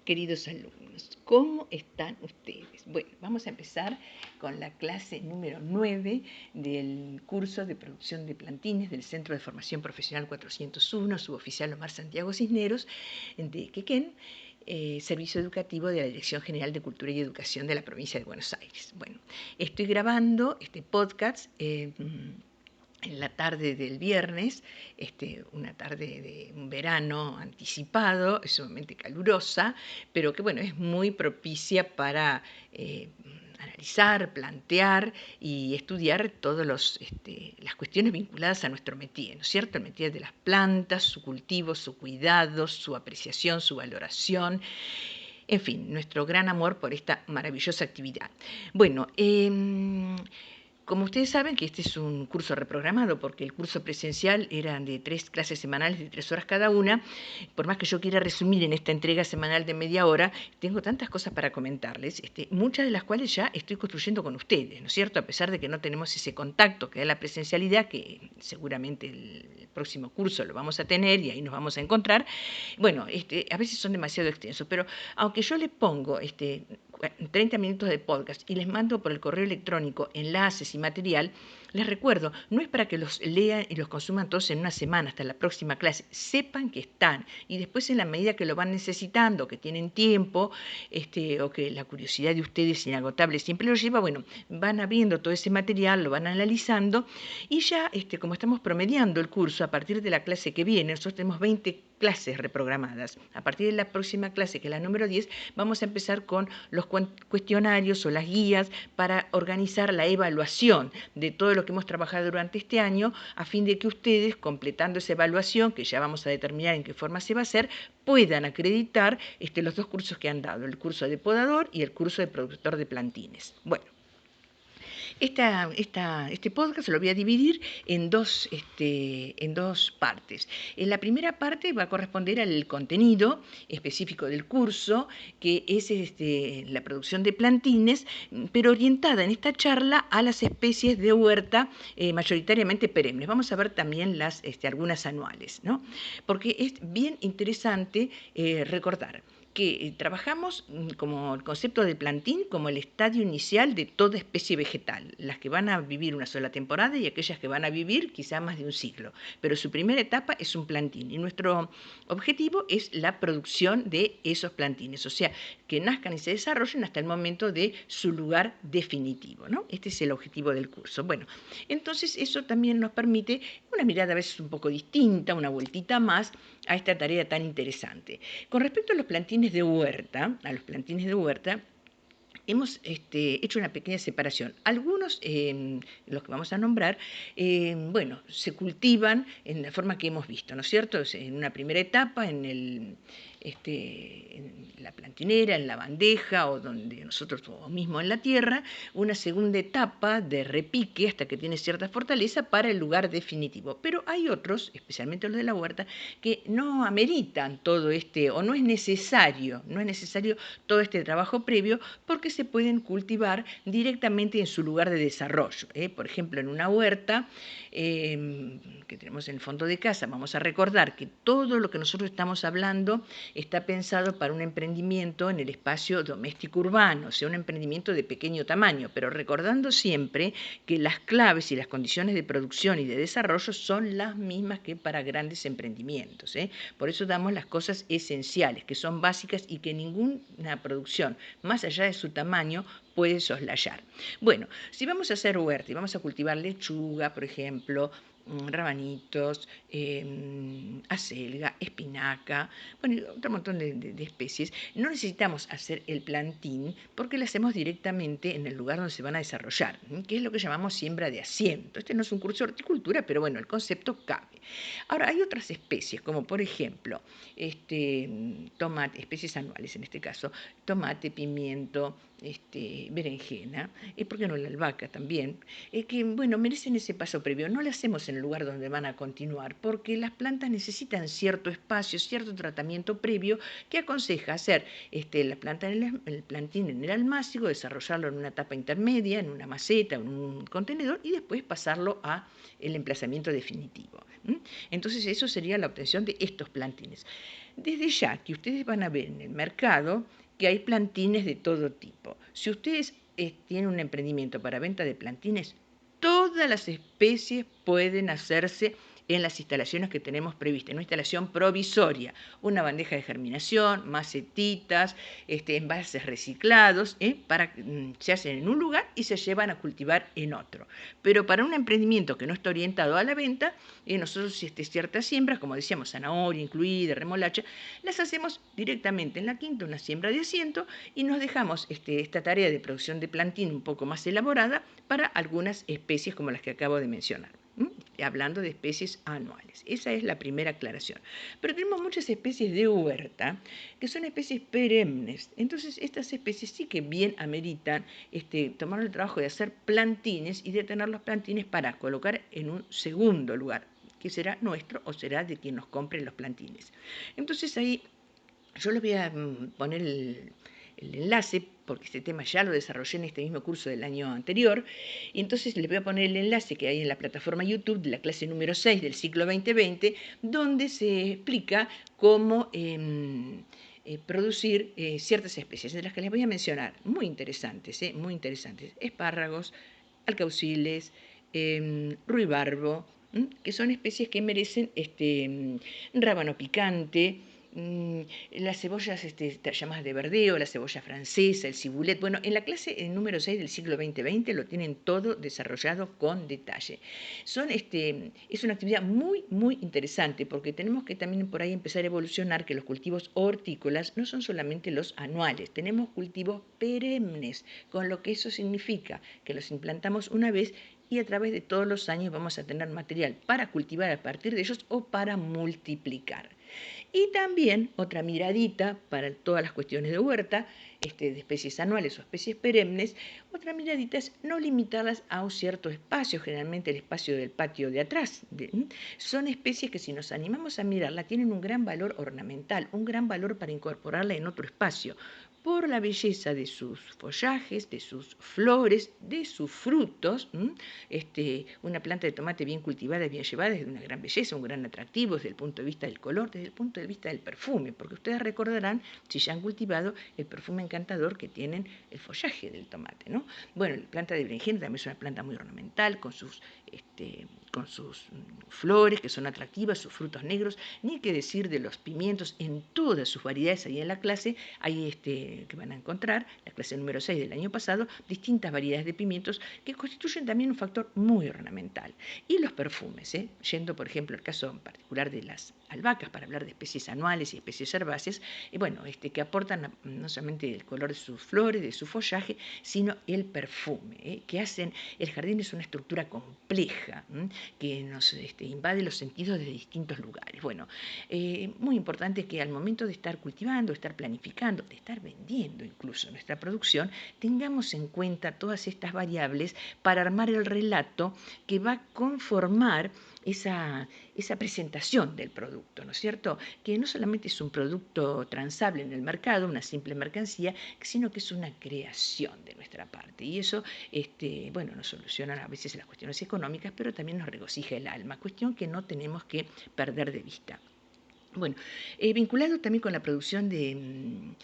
queridos alumnos, ¿cómo están ustedes? Bueno, vamos a empezar con la clase número 9 del curso de producción de plantines del Centro de Formación Profesional 401, suboficial Omar Santiago Cisneros, de Quequén, Servicio Educativo de la Dirección General de Cultura y Educación de la Provincia de Buenos Aires. Bueno, estoy grabando este podcast en la tarde del viernes, una tarde de un verano anticipado, es sumamente calurosa, pero que bueno, es muy propicia para analizar, plantear y estudiar todas las cuestiones vinculadas a nuestro métier, ¿no es cierto? El métier de las plantas, su cultivo, su cuidado, su apreciación, su valoración. En fin, nuestro gran amor por esta maravillosa actividad. Bueno, como ustedes saben que este es un curso reprogramado porque el curso presencial eran de 3 clases semanales de 3 horas cada una, por más que yo quiera resumir en esta entrega semanal de media hora, tengo tantas cosas para comentarles, muchas de las cuales ya estoy construyendo con ustedes, ¿no es cierto? A pesar de que no tenemos ese contacto que da la presencialidad, que seguramente el próximo curso lo vamos a tener y ahí nos vamos a encontrar, bueno, a veces son demasiado extensos, pero aunque yo le pongo 30 minutos de podcast y les mando por el correo electrónico enlaces y material, les recuerdo, no es para que los lean y los consuman todos en una semana hasta la próxima clase, sepan que están y después en la medida que lo van necesitando, que tienen tiempo, o que la curiosidad de ustedes inagotable siempre los lleva, bueno, van abriendo todo ese material, lo van analizando y ya, como estamos promediando el curso a partir de la clase que viene, nosotros tenemos 20 clases reprogramadas. A partir de la próxima clase, que es la número 10, vamos a empezar con los cuestionarios o las guías para organizar la evaluación de todo lo que hemos trabajado durante este año, a fin de que ustedes, completando esa evaluación, que ya vamos a determinar en qué forma se va a hacer, puedan acreditar los 2 cursos que han dado, el curso de podador y el curso de productor de plantines. Bueno, este podcast lo voy a dividir en dos partes. En la primera parte va a corresponder al contenido específico del curso, que es la producción de plantines, pero orientada en esta charla a las especies de huerta mayoritariamente perennes. Vamos a ver también algunas anuales, ¿no? Porque es bien interesante recordar que trabajamos como el concepto de plantín como el estadio inicial de toda especie vegetal, las que van a vivir una sola temporada y aquellas que van a vivir quizá más de un siglo, pero su primera etapa es un plantín y nuestro objetivo es la producción de esos plantines, o sea, que nazcan y se desarrollen hasta el momento de su lugar definitivo, ¿no? Este es el objetivo del curso. Bueno, entonces eso también nos permite una mirada a veces un poco distinta, una vueltita más a esta tarea tan interesante. Con respecto a los plantines de huerta, hemos hecho una pequeña separación. Algunos, los que vamos a nombrar, bueno, se cultivan en la forma que hemos visto, ¿no es cierto? En una primera etapa, en la plantinera, en la bandeja o donde nosotros, o mismo en la tierra, una segunda etapa de repique hasta que tiene cierta fortaleza para el lugar definitivo. Pero hay otros, especialmente los de la huerta, que no ameritan todo o no es necesario todo este trabajo previo porque se pueden cultivar directamente en su lugar de desarrollo. Por ejemplo, en una huerta que tenemos en el fondo de casa, vamos a recordar que todo lo que nosotros estamos hablando está pensado para un emprendimiento en el espacio doméstico urbano, o sea, un emprendimiento de pequeño tamaño, pero recordando siempre que las claves y las condiciones de producción y de desarrollo son las mismas que para grandes emprendimientos. Por eso damos las cosas esenciales, que son básicas y que ninguna producción, más allá de su tamaño, puede soslayar. Bueno, si vamos a hacer huerta y vamos a cultivar lechuga, por ejemplo, rabanitos, acelga, espinaca, bueno, otro montón de especies. No necesitamos hacer el plantín porque lo hacemos directamente en el lugar donde se van a desarrollar, que es lo que llamamos siembra de asiento. Este no es un curso de horticultura, pero bueno, el concepto cabe. Ahora, hay otras especies, como por ejemplo, tomate, especies anuales en este caso, tomate, pimiento, berenjena, ¿por qué no la albahaca también? Que, bueno, merecen ese paso previo. No lo hacemos en en el lugar donde van a continuar, porque las plantas necesitan cierto espacio, cierto tratamiento previo que aconseja hacer la planta el plantín en el almácigo, desarrollarlo en una etapa intermedia, en una maceta, en un contenedor y después pasarlo a el emplazamiento definitivo. Entonces eso sería la obtención de estos plantines. Desde ya que ustedes van a ver en el mercado que hay plantines de todo tipo. Si ustedes tienen un emprendimiento para venta de plantines, todas las especies pueden hacerse en las instalaciones que tenemos previstas, una instalación provisoria, una bandeja de germinación, macetitas, envases reciclados, se hacen en un lugar y se llevan a cultivar en otro. Pero para un emprendimiento que no está orientado a la venta, nosotros ciertas siembras, como decíamos, zanahoria incluida, remolacha, las hacemos directamente en la quinta, una siembra de asiento, y nos dejamos esta tarea de producción de plantín un poco más elaborada para algunas especies como las que acabo de mencionar. Hablando de especies anuales. Esa es la primera aclaración. Pero tenemos muchas especies de huerta que son especies perennes. Entonces, estas especies sí que bien ameritan tomar el trabajo de hacer plantines y de tener los plantines para colocar en un segundo lugar, que será nuestro o será de quien nos compre los plantines. Entonces, ahí yo les voy a poner el enlace, porque este tema ya lo desarrollé en este mismo curso del año anterior, y entonces les voy a poner el enlace que hay en la plataforma YouTube de la clase número 6 del ciclo 2020, donde se explica cómo producir ciertas especies, de las que les voy a mencionar, muy interesantes, espárragos, alcauciles, ruibarbo, que son especies que merecen rábano picante, las cebollas llamadas de verdeo, la cebolla francesa, el cibulet. Bueno, en la clase número 6 del siglo 2020 lo tienen todo desarrollado con detalle. Es una actividad muy, muy interesante porque tenemos que también por ahí empezar a evolucionar que los cultivos hortícolas no son solamente los anuales, tenemos cultivos perennes, con lo que eso significa que los implantamos una vez y a través de todos los años vamos a tener material para cultivar a partir de ellos o para multiplicar. Y también otra miradita para todas las cuestiones de huerta, de especies anuales o especies perennes, otra miradita es no limitarlas a un cierto espacio, generalmente el espacio del patio de atrás. Son especies que si nos animamos a mirarla tienen un gran valor ornamental, un gran valor para incorporarla en otro espacio, por la belleza de sus follajes, de sus flores, de sus frutos. Una planta de tomate bien cultivada y bien llevada es de una gran belleza, un gran atractivo desde el punto de vista del color, desde el punto de vista del perfume, porque ustedes recordarán, si ya han cultivado, el perfume encantador que tienen el follaje del tomate, ¿no? Bueno, la planta de berenjena también es una planta muy ornamental, con sus flores que son atractivas, sus frutos negros, ni qué decir de los pimientos en todas sus variedades. Ahí en la clase hay que van a encontrar, la clase número 6 del año pasado, distintas variedades de pimientos que constituyen también un factor muy ornamental. Y los perfumes, yendo por ejemplo al caso en particular de las albahacas, para hablar de especies anuales y especies herbáceas, que aportan no solamente el color de sus flores, de su follaje, sino el perfume, que hacen, el jardín es una estructura compleja, que nos invade los sentidos de distintos lugares. Bueno, muy importante que al momento de estar cultivando, de estar planificando, de estar vendiendo incluso nuestra producción, tengamos en cuenta todas estas variables para armar el relato que va a conformar esa presentación del producto, ¿no es cierto? Que no solamente es un producto transable en el mercado, una simple mercancía, sino que es una creación de nuestra parte. Y eso, nos soluciona a veces las cuestiones económicas, pero también nos regocija el alma, cuestión que no tenemos que perder de vista. Bueno, vinculado también con la producción de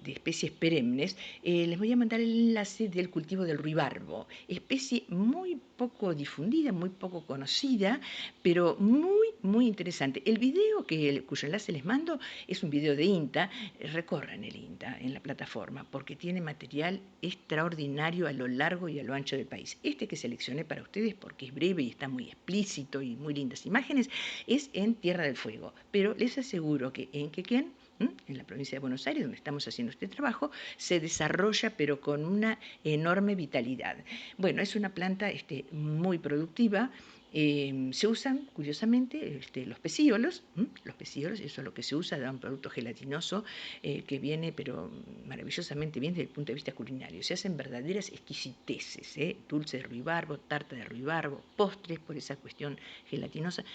especies perennes, les voy a mandar el enlace del cultivo del ruibarbo, especie muy poco difundida, muy poco conocida, pero muy, muy interesante. El video cuyo enlace les mando es un video de INTA, recorran el INTA en la plataforma, porque tiene material extraordinario a lo largo y a lo ancho del país. Este que seleccioné para ustedes, porque es breve y está muy explícito y muy lindas imágenes, es en Tierra del Fuego, pero les aseguro que en Quequén, en la provincia de Buenos Aires, donde estamos haciendo este trabajo, se desarrolla pero con una enorme vitalidad. Bueno, es una planta muy productiva, Se usan, curiosamente, los pecíolos. Los pecíolos, eso es lo que se usa, da un producto gelatinoso que viene, pero maravillosamente bien desde el punto de vista culinario. Se hacen verdaderas exquisiteces, dulce de ruibarbo, tarta de ruibarbo, postres por esa cuestión gelatinosa.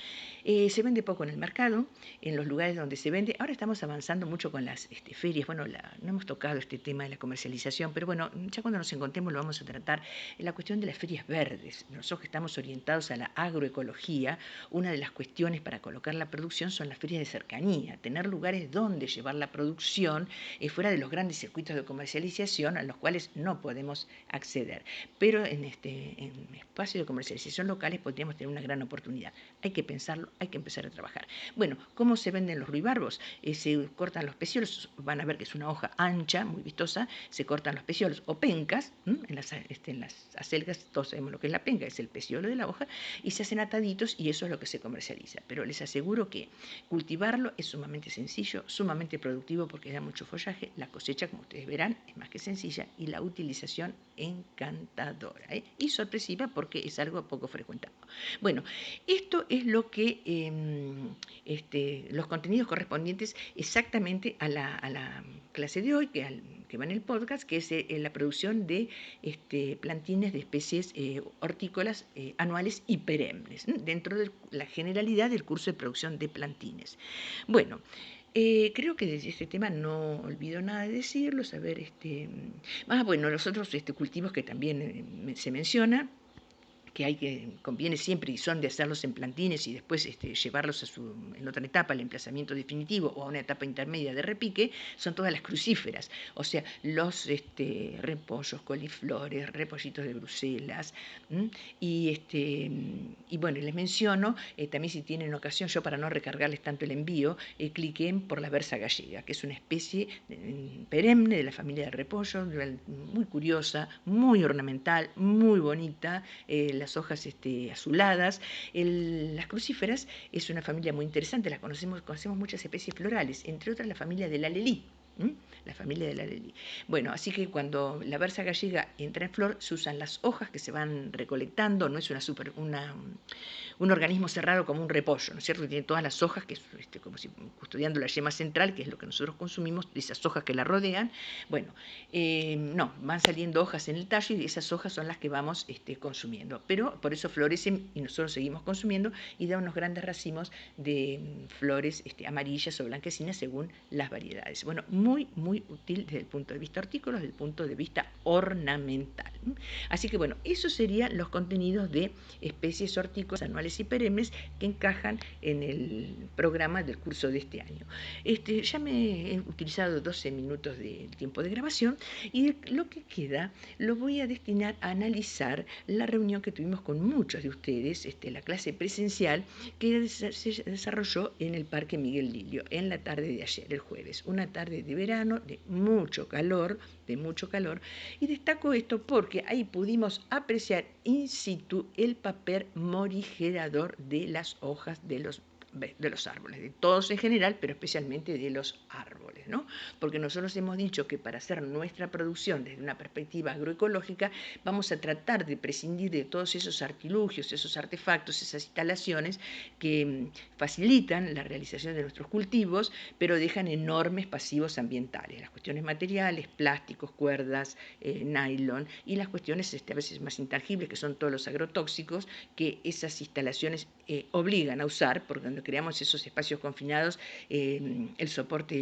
Se vende poco en el mercado, en los lugares donde se vende. Ahora estamos avanzando mucho con las ferias. Bueno, no hemos tocado este tema de la comercialización, pero bueno, ya cuando nos encontremos lo vamos a tratar. La cuestión de las ferias verdes. Nosotros que estamos orientados a la agroecología, una de las cuestiones para colocar la producción son las ferias de cercanía, tener lugares donde llevar la producción fuera de los grandes circuitos de comercialización a los cuales no podemos acceder. Pero en espacios de comercialización locales podríamos tener una gran oportunidad. Hay que pensarlo, hay que empezar a trabajar. Bueno, ¿cómo se venden los ruibarbos? Se cortan los peciolos, van a ver que es una hoja ancha, muy vistosa, se cortan los peciolos o pencas, en las acelgas, todos sabemos lo que es la penca, es el peciolo de la hoja, y se hacen ataditos y eso es lo que se comercializa. Pero les aseguro que cultivarlo es sumamente sencillo, sumamente productivo porque da mucho follaje, la cosecha, como ustedes verán, es más que sencilla y la utilización encantadora, y sorpresiva porque es algo poco frecuentado. Bueno, esto es lo que los contenidos correspondientes exactamente a la clase de hoy, que va en el podcast, que es la producción de plantines de especies hortícolas anuales y perennes, dentro de la generalidad del curso de producción de plantines. Bueno, creo que de este tema no olvido nada de decirlo, saber bueno, los otros cultivos que también se menciona, que conviene siempre y son de hacerlos en plantines y después llevarlos en otra etapa, al emplazamiento definitivo o a una etapa intermedia de repique, son todas las crucíferas, o sea, los repollos, coliflores, repollitos de Bruselas, y bueno, les menciono, también si tienen ocasión, yo para no recargarles tanto el envío, cliquen por la berza gallega, que es una especie perenne de la familia de repollo, muy curiosa, muy ornamental, muy bonita, las hojas azuladas. Las crucíferas es una familia muy interesante, conocemos muchas especies florales, entre otras la familia del alelí. La familia del alelí. Bueno, así que cuando la berza gallega entra en flor, se usan las hojas que se van recolectando, no es un organismo cerrado como un repollo, ¿no es cierto? Que tiene todas las hojas, que es como si custodiando la yema central, que es lo que nosotros consumimos, esas hojas que la rodean. Bueno, no, van saliendo hojas en el tallo y esas hojas son las que vamos consumiendo. Pero por eso florecen y nosotros seguimos consumiendo y da unos grandes racimos de flores amarillas o blanquecinas según las variedades. Bueno, muy, muy útil desde el punto de vista hortícola, desde el punto de vista ornamental. Así que bueno, esos serían los contenidos de especies hortícolas anuales y perennes que encajan en el programa del curso de este año. Ya me he utilizado 12 minutos de tiempo de grabación y lo que queda lo voy a destinar a analizar la reunión que tuvimos con muchos de ustedes, la clase presencial que se desarrolló en el Parque Miguel Lilio en la tarde de ayer, el jueves, una tarde de verano de mucho calor, y destaco esto porque ahí pudimos apreciar in situ el papel morigerador de las hojas de los árboles, de todos en general, pero especialmente de los árboles, ¿no? Porque nosotros hemos dicho que para hacer nuestra producción desde una perspectiva agroecológica vamos a tratar de prescindir de todos esos artilugios, esos artefactos, esas instalaciones que facilitan la realización de nuestros cultivos, pero dejan enormes pasivos ambientales, las cuestiones materiales, plásticos, cuerdas, nylon, y las cuestiones a veces más intangibles, que son todos los agrotóxicos que esas instalaciones obligan a usar, porque cuando creamos esos espacios confinados, el soporte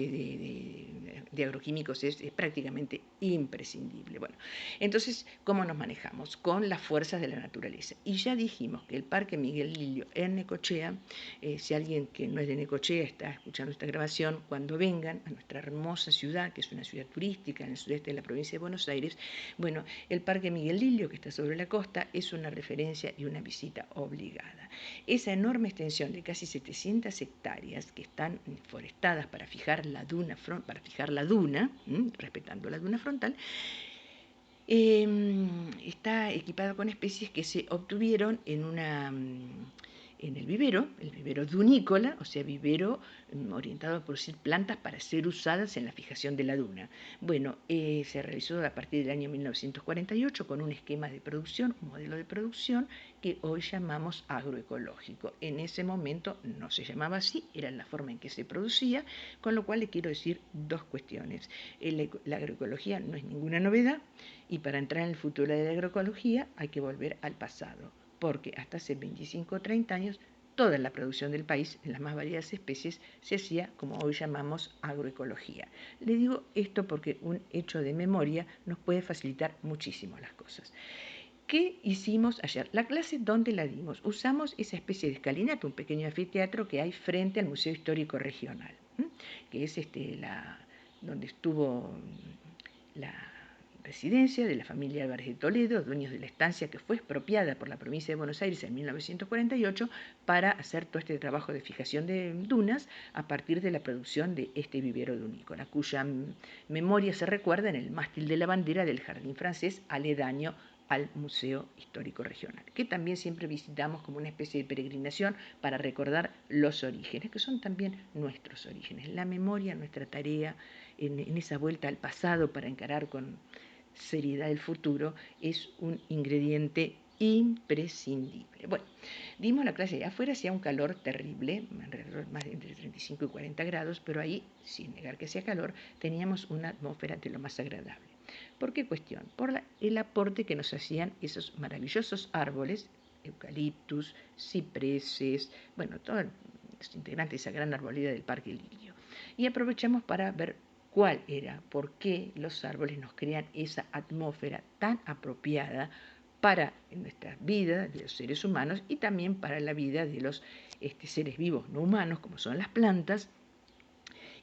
de agroquímicos es prácticamente imprescindible. Bueno, entonces, ¿cómo nos manejamos? Con las fuerzas de la naturaleza. Y ya dijimos que el Parque Miguel Lilio en Necochea, si alguien que no es de Necochea está escuchando esta grabación, cuando vengan a nuestra hermosa ciudad, que es una ciudad turística en el sudeste de la provincia de Buenos Aires, bueno, el Parque Miguel Lilio, que está sobre la costa, es una referencia y una visita obligada. Esa enorme extensión de casi 700 hectáreas que están forestadas para fijar la duna, respetando la duna frontal, está equipada con especies que se obtuvieron en en el vivero dunícola, o sea, vivero orientado a producir plantas para ser usadas en la fijación de la duna. Bueno, se realizó a partir del año 1948 con un esquema de producción, un modelo de producción que hoy llamamos agroecológico. En ese momento no se llamaba así, era la forma en que se producía, con lo cual le quiero decir dos cuestiones. La agroecología no es ninguna novedad y para entrar en el futuro de la agroecología hay que volver al pasado, porque hasta hace 25 o 30 años toda la producción del país, en las más variadas especies, se hacía como hoy llamamos agroecología. Le digo esto porque un hecho de memoria nos puede facilitar muchísimo las cosas. ¿Qué hicimos ayer? La clase, ¿dónde la dimos? Usamos esa especie de escalinata, un pequeño anfiteatro que hay frente al Museo Histórico Regional, que es donde estuvo la residencia de la familia Álvarez de Toledo, dueños de la estancia que fue expropiada por la provincia de Buenos Aires en 1948 para hacer todo este trabajo de fijación de dunas a partir de la producción de este vivero dunícola, cuya memoria se recuerda en el mástil de la bandera del Jardín Francés aledaño al Museo Histórico Regional, que también siempre visitamos como una especie de peregrinación para recordar los orígenes, que son también nuestros orígenes. La memoria, nuestra tarea en esa vuelta al pasado para encarar con seriedad el futuro, es un ingrediente imprescindible. Bueno, dimos la clase allá afuera, hacía un calor terrible, alrededor más de entre 35 y 40 grados, pero ahí, sin negar que hacía calor, teníamos una atmósfera de lo más agradable. ¿Por qué cuestión? Por el aporte que nos hacían esos maravillosos árboles, eucaliptus, cipreses, bueno, todos los integrantes de esa gran arboleda del Parque Lirio. Y aprovechamos para ver cuál era, por qué los árboles nos crean esa atmósfera tan apropiada para nuestra vida de los seres humanos y también para la vida de los seres vivos no humanos, como son las plantas,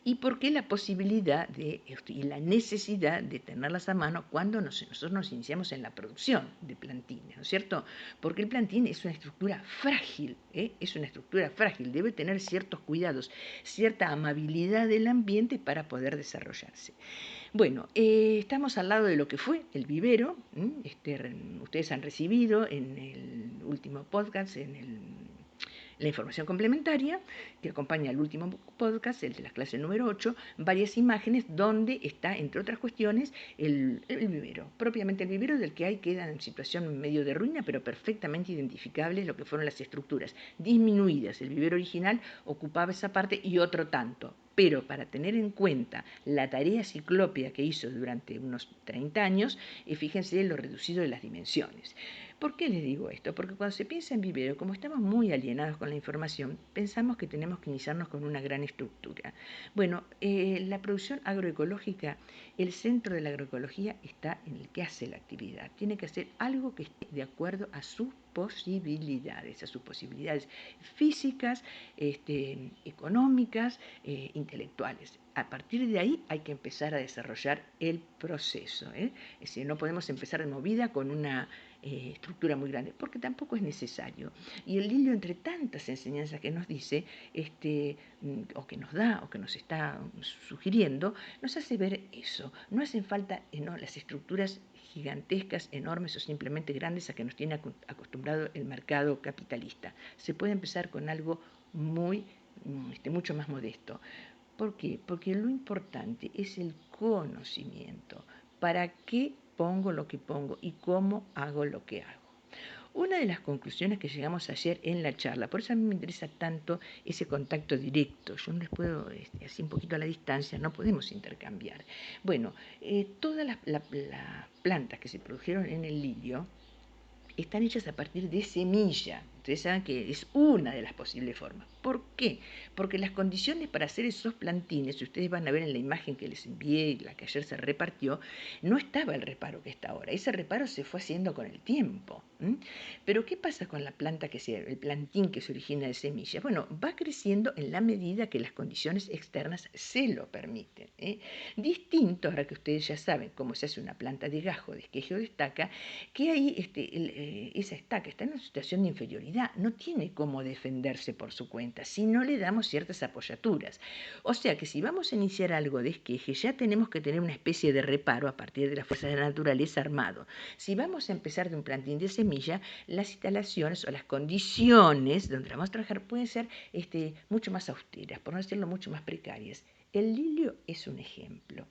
y por qué la posibilidad y la necesidad de tenerlas a mano cuando nosotros nos iniciamos en la producción de plantines, ¿no es cierto? Porque el plantín es una estructura frágil, es una estructura frágil, debe tener ciertos cuidados, cierta amabilidad del ambiente para poder desarrollarse. Bueno, estamos al lado de lo que fue el vivero. Ustedes han recibido en el último podcast, la información complementaria que acompaña al último podcast, el de la clase número 8, varias imágenes donde está, entre otras cuestiones, el vivero. Propiamente el vivero del que hay queda en situación medio de ruina, pero perfectamente identificables lo que fueron las estructuras disminuidas. El vivero original ocupaba esa parte y otro tanto. Pero para tener en cuenta la tarea ciclópea que hizo durante unos 30 años, fíjense lo reducido de las dimensiones. ¿Por qué les digo esto? Porque cuando se piensa en vivero, como estamos muy alienados con la información, pensamos que tenemos que iniciarnos con una gran estructura. Bueno, la producción agroecológica, el centro de la agroecología está en el que hace la actividad. Tiene que hacer algo que esté de acuerdo a sus posibilidades físicas, económicas, intelectuales. A partir de ahí hay que empezar a desarrollar el proceso. Es decir, no podemos empezar de movida con una estructura muy grande, porque tampoco es necesario. Y el Lirio, entre tantas enseñanzas que nos dice, o que nos da, o que nos está sugiriendo, nos hace ver eso. No hacen falta las estructuras gigantescas, enormes o simplemente grandes a que nos tiene acostumbrado el mercado capitalista. Se puede empezar con algo mucho más modesto. ¿Por qué? Porque lo importante es el conocimiento. ¿Para qué pongo lo que pongo y cómo hago lo que hago? Una de las conclusiones que llegamos ayer en la charla, por eso a mí me interesa tanto ese contacto directo, yo no les puedo, así un poquito a la distancia, no podemos intercambiar. Bueno, todas las plantas que se produjeron en el lirio están hechas a partir de semilla. Ustedes saben que es una de las posibles formas. ¿Por qué? Porque las condiciones para hacer esos plantines, ustedes van a ver en la imagen que les envié, la que ayer se repartió, no estaba el reparo que está ahora. Ese reparo se fue haciendo con el tiempo. Pero ¿qué pasa con la planta el plantín que se origina de semillas? Bueno, va creciendo en la medida que las condiciones externas se lo permiten. Distinto, ahora que ustedes ya saben cómo se hace una planta de gajo, de esqueje o de estaca, que ahí esa estaca está en una situación de inferioridad. realidad no tiene cómo defenderse por su cuenta si no le damos ciertas apoyaturas. O sea que si vamos a iniciar algo de esqueje, ya tenemos que tener una especie de reparo a partir de las fuerzas de la naturaleza armado. Si vamos a empezar de un plantín de semilla, las instalaciones o las condiciones donde vamos a trabajar pueden ser mucho más austeras, por no decirlo mucho más precarias. El lilio es un ejemplo.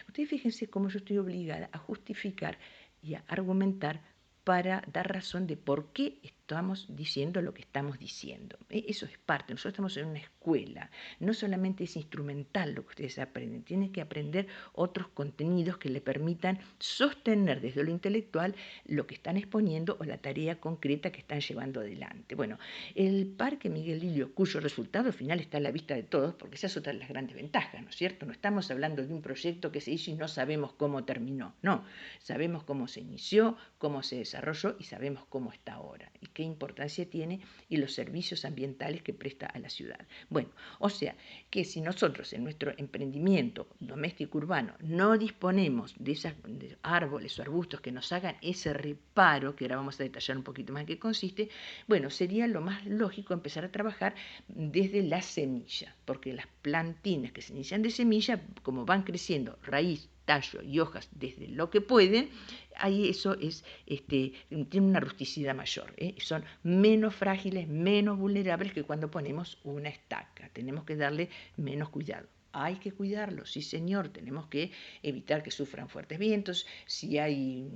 Ustedes fíjense cómo yo estoy obligada a justificar y a argumentar para dar razón de por qué estamos diciendo lo que estamos diciendo. Eso es parte, nosotros estamos en una escuela, no solamente es instrumental lo que ustedes aprenden, tienen que aprender otros contenidos que le permitan sostener desde lo intelectual lo que están exponiendo o la tarea concreta que están llevando adelante. Bueno, el Parque Miguel Lilio, cuyo resultado final está a la vista de todos, porque esa es otra de las grandes ventajas, ¿no es cierto? No estamos hablando de un proyecto que se hizo y no sabemos cómo terminó, no, sabemos cómo se inició, cómo se desarrolló y sabemos cómo está ahora y qué importancia tiene y los servicios ambientales que presta a la ciudad. Bueno, o sea que si nosotros en nuestro emprendimiento doméstico urbano no disponemos de árboles o arbustos que nos hagan ese reparo, que ahora vamos a detallar un poquito más en qué consiste, bueno, sería lo más lógico empezar a trabajar desde la semilla, porque las plantinas que se inician de semilla, como van creciendo raíz, tallo y hojas desde lo que pueden, ahí eso tiene una rusticidad mayor, son menos frágiles, menos vulnerables que cuando ponemos una estaca, tenemos que darle menos cuidado. Hay que cuidarlos, sí señor, tenemos que evitar que sufran fuertes vientos, si hay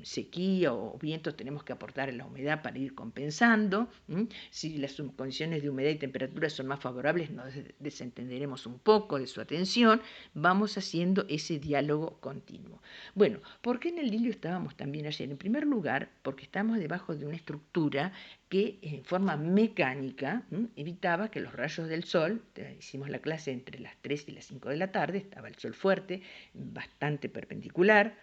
sequía o vientos tenemos que aportar la humedad para ir compensando, si las condiciones de humedad y temperatura son más favorables nos desentenderemos un poco de su atención, vamos haciendo ese diálogo continuo. Bueno, ¿por qué en el lilio estábamos también ayer? En primer lugar, porque estamos debajo de una estructura que en forma mecánica evitaba que los rayos del sol, hicimos la clase entre las 3 y las 5 de la tarde, estaba el sol fuerte, bastante perpendicular,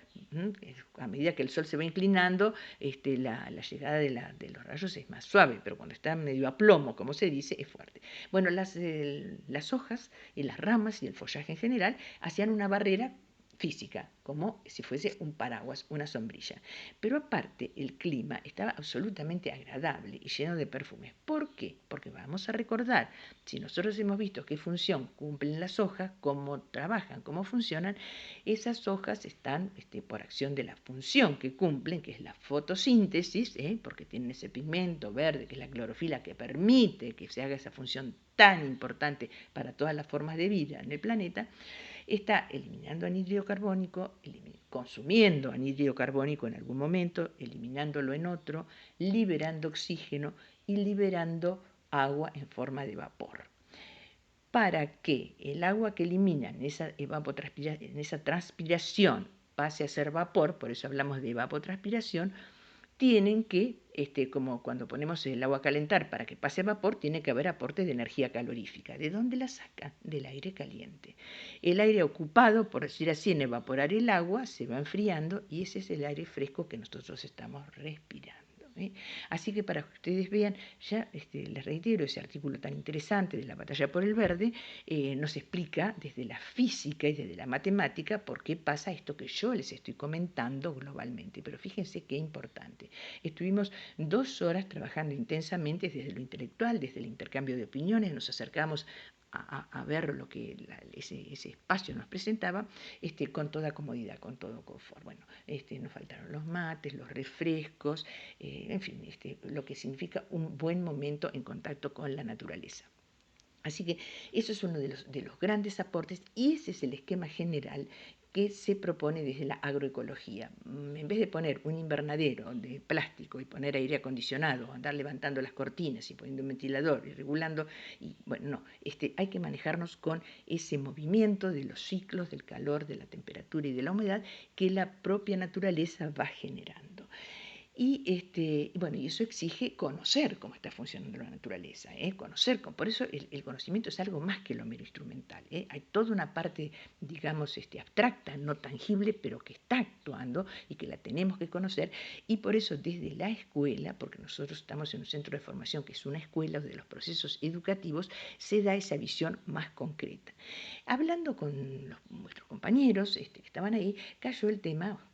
a medida que el sol se va inclinando, la llegada de los rayos es más suave, pero cuando está medio a plomo, como se dice, es fuerte. Bueno, las hojas y las ramas y el follaje en general hacían una barrera física, como si fuese un paraguas, una sombrilla. Pero aparte, el clima estaba absolutamente agradable y lleno de perfumes. ¿Por qué? Porque vamos a recordar, si nosotros hemos visto qué función cumplen las hojas, cómo trabajan, cómo funcionan, esas hojas están por acción de la función que cumplen, que es la fotosíntesis, porque tienen ese pigmento verde, que es la clorofila, que permite que se haga esa función tan importante para todas las formas de vida en el planeta, está eliminando anhídrido carbónico, consumiendo anhídrido carbónico en algún momento, eliminándolo en otro, liberando oxígeno y liberando agua en forma de vapor. Para que el agua que eliminan en esa transpiración pase a ser vapor, por eso hablamos de evapotranspiración, tienen que, como cuando ponemos el agua a calentar para que pase a vapor, tiene que haber aporte de energía calorífica. ¿De dónde la sacan? Del aire caliente. El aire ocupado, por decir así, en evaporar el agua, se va enfriando y ese es el aire fresco que nosotros estamos respirando. Así que para que ustedes vean, ya les reitero, ese artículo tan interesante de la batalla por el verde nos explica desde la física y desde la matemática por qué pasa esto que yo les estoy comentando globalmente. Pero fíjense qué importante. Estuvimos 2 horas trabajando intensamente desde lo intelectual, desde el intercambio de opiniones, nos acercamos a ver lo que ese espacio nos presentaba, con toda comodidad, con todo confort. Bueno, nos faltaron los mates, los refrescos, en fin, lo que significa un buen momento en contacto con la naturaleza. Así que eso es uno de los grandes aportes y ese es el esquema general que se propone desde la agroecología. En vez de poner un invernadero de plástico y poner aire acondicionado, andar levantando las cortinas y poniendo un ventilador y regulando, y bueno, no, hay que manejarnos con ese movimiento de los ciclos del calor, de la temperatura y de la humedad que la propia naturaleza va generando. Y bueno, y eso exige conocer cómo está funcionando la naturaleza, por eso el conocimiento es algo más que lo mero instrumental. Hay toda una parte, digamos, abstracta, no tangible, pero que está actuando y que la tenemos que conocer, y por eso desde la escuela, porque nosotros estamos en un centro de formación que es una escuela de los procesos educativos, se da esa visión más concreta. Hablando con nuestros compañeros que estaban ahí, cayó el tema,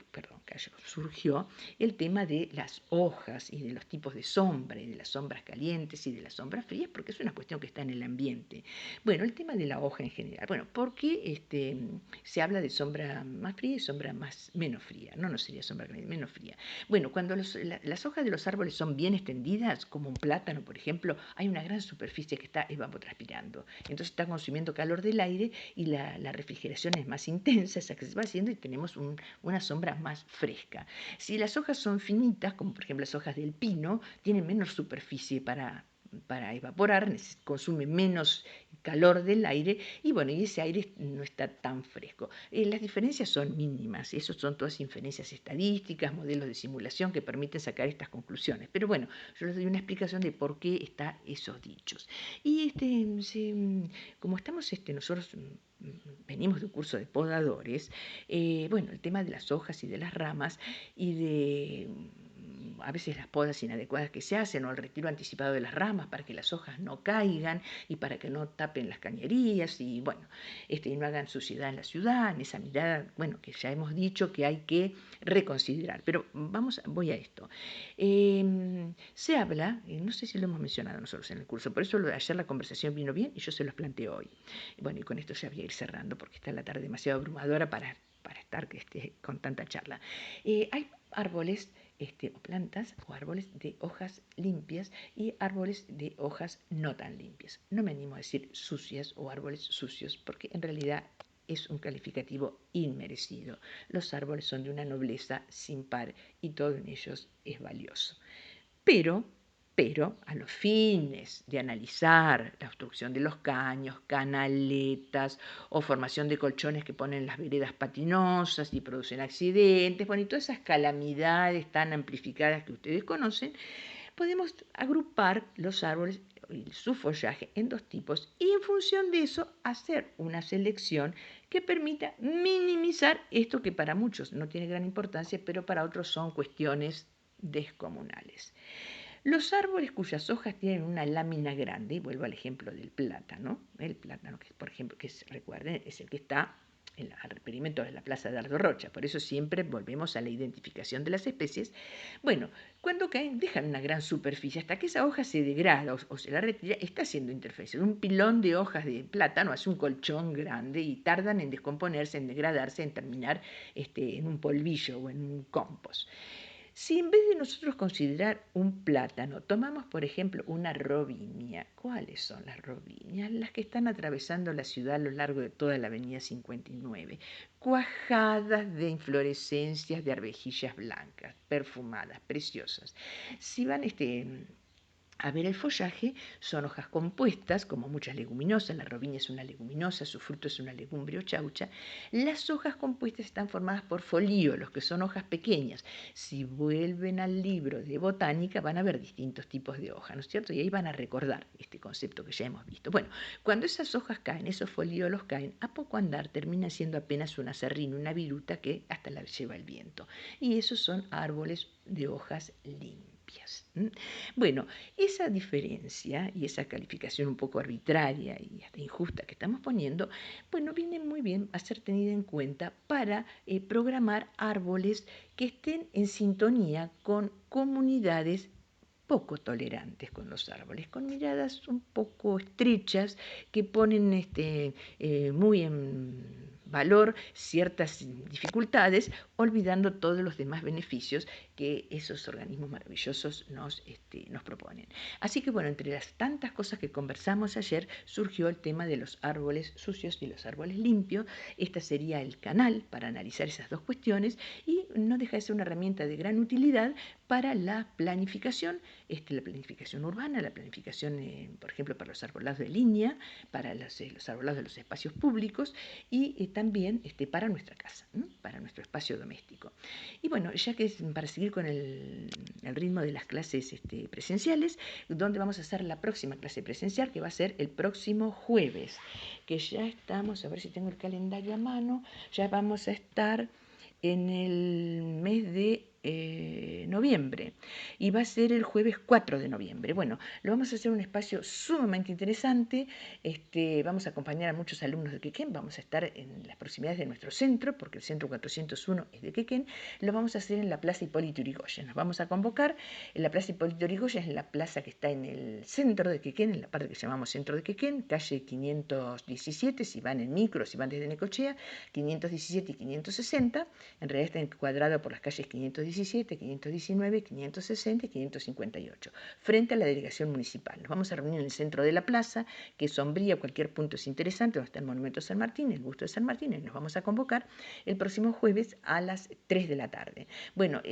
surgió el tema de las hojas y de los tipos de sombra, y de las sombras calientes y de las sombras frías, porque es una cuestión que está en el ambiente. Bueno, el tema de la hoja en general. Bueno, ¿por qué se habla de sombra más fría y sombra menos fría? No sería sombra caliente, menos fría. Bueno, cuando las hojas de los árboles son bien extendidas, como un plátano, por ejemplo, hay una gran superficie que está evapotranspirando. Entonces está consumiendo calor del aire y la refrigeración es más intensa, esa que se va haciendo, y tenemos una sombra más fresca. Si las hojas son finitas, como por ejemplo las hojas del pino, tienen menos superficie para evaporar, consume menos calor del aire y bueno, y ese aire no está tan fresco. Las diferencias son mínimas, eso son todas inferencias estadísticas, modelos de simulación que permiten sacar estas conclusiones. Pero bueno, yo les doy una explicación de por qué están esos dichos. Y como estamos nosotros venimos de un curso de podadores, bueno, el tema de las hojas y de las ramas y de a veces las podas inadecuadas que se hacen o el retiro anticipado de las ramas para que las hojas no caigan y para que no tapen las cañerías y bueno, y no hagan suciedad en la ciudad, en esa mirada, bueno, que ya hemos dicho que hay que reconsiderar. Pero voy a esto. Se habla, no sé si lo hemos mencionado nosotros en el curso, por eso ayer la conversación vino bien y yo se los planteo hoy. Bueno, y con esto ya voy a ir cerrando porque está la tarde demasiado abrumadora para estar con tanta charla. Hay árboles o plantas o árboles de hojas limpias y árboles de hojas no tan limpias. No me animo a decir sucias o árboles sucios porque en realidad es un calificativo inmerecido. Los árboles son de una nobleza sin par y todo en ellos es valioso. Pero a los fines de analizar la obstrucción de los caños, canaletas o formación de colchones que ponen las veredas patinosas y producen accidentes, bueno, y todas esas calamidades tan amplificadas que ustedes conocen, podemos agrupar los árboles y su follaje en dos tipos y en función de eso hacer una selección que permita minimizar esto que para muchos no tiene gran importancia, pero para otros son cuestiones descomunales. Los árboles cuyas hojas tienen una lámina grande, y vuelvo al ejemplo del plátano, el plátano que por ejemplo, recuerden, es el que está al perímetro de la Plaza de Ardo Rocha, por eso siempre volvemos a la identificación de las especies. Bueno, cuando caen dejan una gran superficie, hasta que esa hoja se degrada o se la retira, está haciendo interferencia. Un pilón de hojas de plátano hace un colchón grande y tardan en descomponerse, en degradarse, en terminar en un polvillo o en un compost. Si en vez de nosotros considerar un plátano, tomamos por ejemplo una robinia, ¿cuáles son las robinias? Las que están atravesando la ciudad a lo largo de toda la avenida 59, cuajadas de inflorescencias de arvejillas blancas, perfumadas, preciosas. Si van a ver el follaje, son hojas compuestas, como muchas leguminosas, la robinia es una leguminosa, su fruto es una legumbre o chaucha. Las hojas compuestas están formadas por folíolos, que son hojas pequeñas. Si vuelven al libro de botánica, van a ver distintos tipos de hojas, ¿no es cierto? Y ahí van a recordar este concepto que ya hemos visto. Bueno, cuando esas hojas caen, esos folíolos caen, a poco andar termina siendo apenas una serrín, una viruta que hasta la lleva el viento. Y esos son árboles de hojas limpias. Bueno, esa diferencia y esa calificación un poco arbitraria y hasta injusta que estamos poniendo, bueno, viene muy bien a ser tenida en cuenta para programar árboles que estén en sintonía con comunidades poco tolerantes con los árboles, con miradas un poco estrechas que ponen muy en valor ciertas dificultades, olvidando todos los demás beneficios que esos organismos maravillosos nos proponen. Así que bueno, entre las tantas cosas que conversamos ayer, surgió el tema de los árboles sucios y los árboles limpios. Este sería el canal para analizar esas dos cuestiones y no deja de ser una herramienta de gran utilidad para la planificación urbana, la planificación, por ejemplo, para los arbolados de línea, para los arbolados de los espacios públicos y también para nuestra casa, para nuestro espacio doméstico. Y bueno, ya que es para seguir con el ritmo de las clases presenciales, donde vamos a hacer la próxima clase presencial, que va a ser el próximo jueves, que ya estamos, a ver si tengo el calendario a mano, ya vamos a estar en el mes de noviembre y va a ser el jueves 4 de noviembre. Bueno, lo vamos a hacer un espacio sumamente interesante. Vamos a acompañar a muchos alumnos de Quequén, vamos a estar en las proximidades de nuestro centro, porque el centro 401 es de Quequén. Lo vamos a hacer en la Plaza Hipólito Yrigoyen. Nos vamos a convocar en la Plaza Hipólito Yrigoyen, es la plaza que está en el centro de Quequén, en la parte que llamamos centro de Quequén, calle 517, si van en micro, si van desde Necochea, 517 y 560. En realidad está encuadrado por las calles 517, 519, 560 y 558, frente a la delegación municipal. Nos vamos a reunir en el centro de la plaza, que es sombría, cualquier punto es interesante, donde está el monumento de San Martín, el busto de San Martín, y nos vamos a convocar el próximo jueves a las 3 de la tarde. Bueno,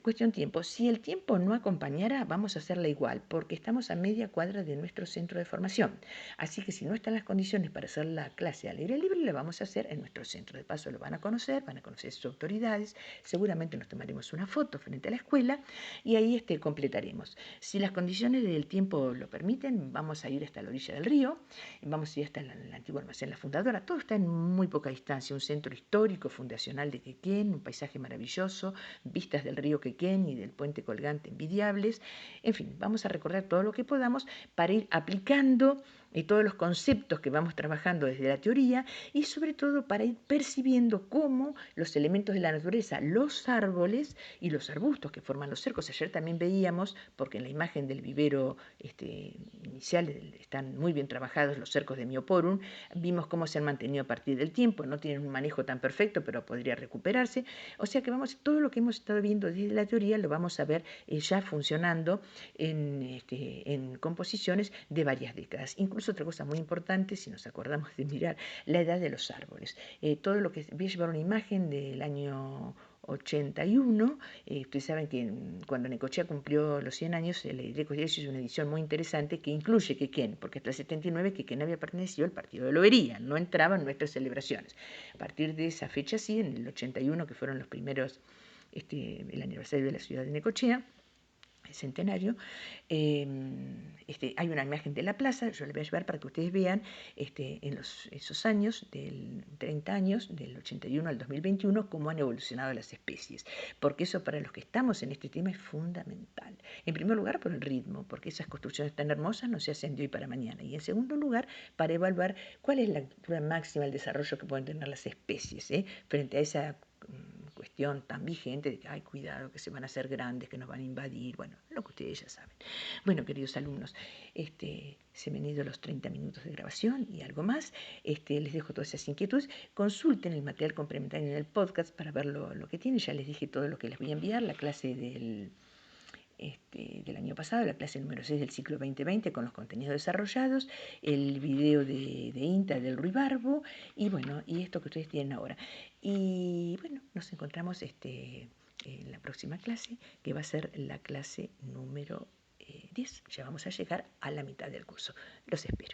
cuestión tiempo. Si el tiempo no acompañara, vamos a hacerla igual, porque estamos a media cuadra de nuestro centro de formación. Así que si no están las condiciones para hacer la clase al aire libre, la vamos a hacer en nuestro centro. De paso lo van a conocer sus autoridades, seguramente nos tomaremos una foto frente a la escuela y ahí completaremos. Si las condiciones del tiempo lo permiten, vamos a ir hasta la orilla del río, vamos a ir hasta el antiguo almacén La Fundadora. Todo está en muy poca distancia, un centro histórico, fundacional de Quequén, un paisaje maravilloso, vistas del río Quequén y del puente colgante envidiables. En fin, vamos a recorrer todo lo que podamos para ir aplicando todos los conceptos que vamos trabajando desde la teoría y sobre todo para ir percibiendo cómo los elementos de la naturaleza, los árboles y los arbustos que forman los cercos. Ayer también veíamos, porque en la imagen del vivero inicial están muy bien trabajados los cercos de Myoporum, vimos cómo se han mantenido a partir del tiempo, no tienen un manejo tan perfecto, pero podría recuperarse. O sea que todo lo que hemos estado viendo desde la teoría lo vamos a ver ya funcionando en composiciones de varias décadas. Incluso otra cosa muy importante, si nos acordamos de mirar la edad de los árboles. Todo lo que voy a llevar una imagen del año 81. Ustedes saben que cuando Necochea cumplió los 100 años, el Greco hizo una edición muy interesante que incluye Quequén, porque hasta el 79 Quequén había pertenecido al partido de Lobería, no entraba en nuestras celebraciones. A partir de esa fecha, sí, en el 81, que fueron los primeros, el aniversario de la ciudad de Necochea, el centenario, hay una imagen de la plaza, yo la voy a llevar para que ustedes vean en esos años, del 30 años, del 81 al 2021, cómo han evolucionado las especies, porque eso para los que estamos en este tema es fundamental. En primer lugar, por el ritmo, porque esas construcciones tan hermosas no se hacen de hoy para mañana, y en segundo lugar, para evaluar cuál es la altura máxima del desarrollo que pueden tener las especies, frente a esa cuestión tan vigente de que hay cuidado, que se van a hacer grandes, que nos van a invadir, bueno, lo que ustedes ya saben. Bueno, queridos alumnos, se me han ido los 30 minutos de grabación y algo más. Les dejo todas esas inquietudes. Consulten el material complementario en el podcast para ver lo que tiene. Ya les dije todo lo que les voy a enviar, la clase del año pasado, la clase número 6 del ciclo 2020 con los contenidos desarrollados, el video de INTA del ruibarbo y bueno, y esto que ustedes tienen ahora. Y bueno, nos encontramos en la próxima clase, que va a ser la clase número 10. Ya vamos a llegar a la mitad del curso. Los espero.